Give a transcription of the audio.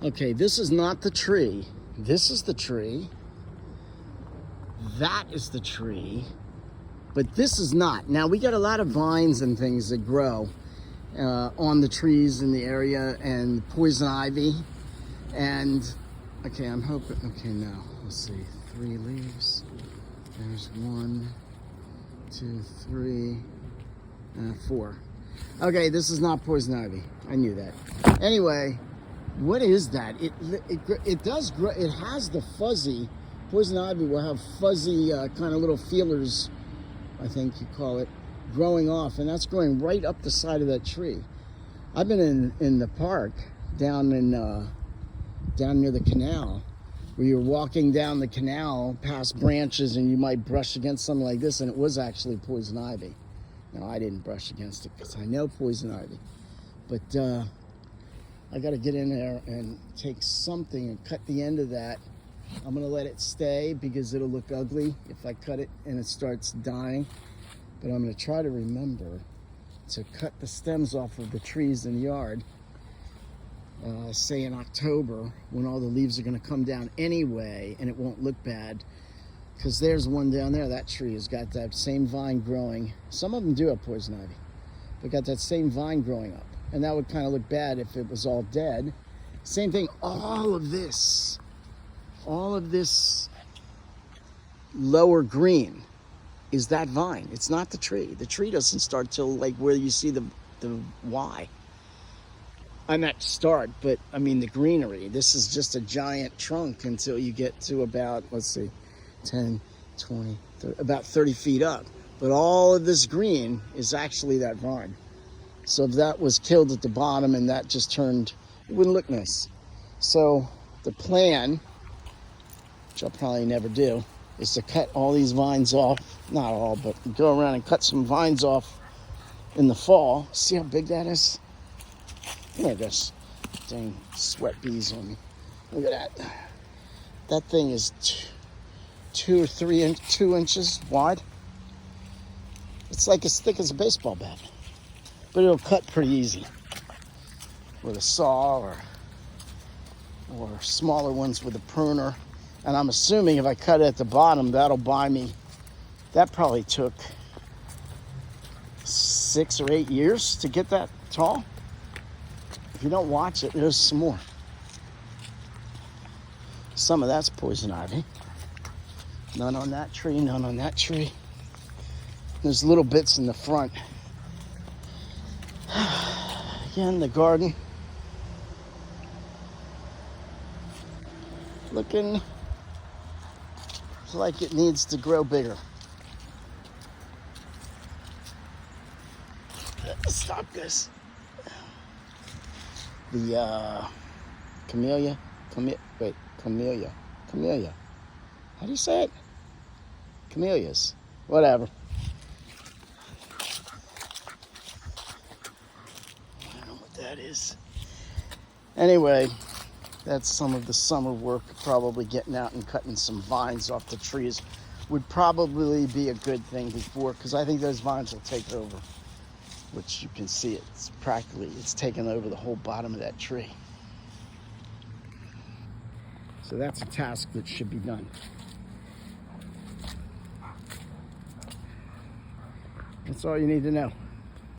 Okay, this is not the tree. This is the tree. That is the tree. But this is not. Now, we got a lot of vines and things that grow on the trees in the area, and poison ivy. And, okay, I'm hoping, okay, now, let's see, 3 leaves. There's 1, 2, 3, 4. Okay, this is not poison ivy. I knew that. Anyway, what is that? It does grow. It has the fuzzy. Poison ivy will have fuzzy kind of little feelers, I think you call it, growing off, and that's growing right up the side of that tree. I've been in the park down near the canal, where you're walking down the canal past branches and you might brush against something like this, and it was actually poison ivy. No, I didn't brush against it because I know poison ivy. But I got to get in there and take something and cut the end of that. I'm going to let it stay because it'll look ugly if I cut it and it starts dying. But I'm going to try to remember to cut the stems off of the trees in the yard, say in October, when all the leaves are going to come down anyway, and it won't look bad. Because there's one down there, that tree has got that same vine growing. Some of them do have poison ivy, but got that same vine growing up. And that would kind of look bad if it was all dead. Same thing, all of this lower green is that vine. It's not the tree. The tree doesn't start till like where you see the Y. I meant start, but I mean the greenery. This is just a giant trunk until you get to about, let's see, 10, 20, 30, about 30 feet up. But all of this green is actually that vine. So if that was killed at the bottom and that just turned, it wouldn't look nice. So the plan, which I'll probably never do, is to cut all these vines off. Not all, but go around and cut some vines off in the fall. See how big that is? There it goes. Dang sweat bees on me. Look at that. That thing is 2 inches wide. It's like as thick as a baseball bat. But it'll cut pretty easy with a saw or smaller ones with a pruner. And I'm assuming if I cut it at the bottom, that'll buy me. That probably took 6 or 8 years to get that tall. If you don't watch it, there's some more. Some of that's poison ivy. None on that tree, none on that tree. There's little bits in the front. Again, the garden. Looking like it needs to grow bigger. Stop this. The camellia. How do you say it? Camellias. Whatever. I don't know what that is. Anyway, that's some of the summer work. Probably getting out and cutting some vines off the trees would probably be a good thing before, because I think those vines will take over, which you can see it's practically, it's taken over the whole bottom of that tree. So that's a task that should be done. That's all you need to know.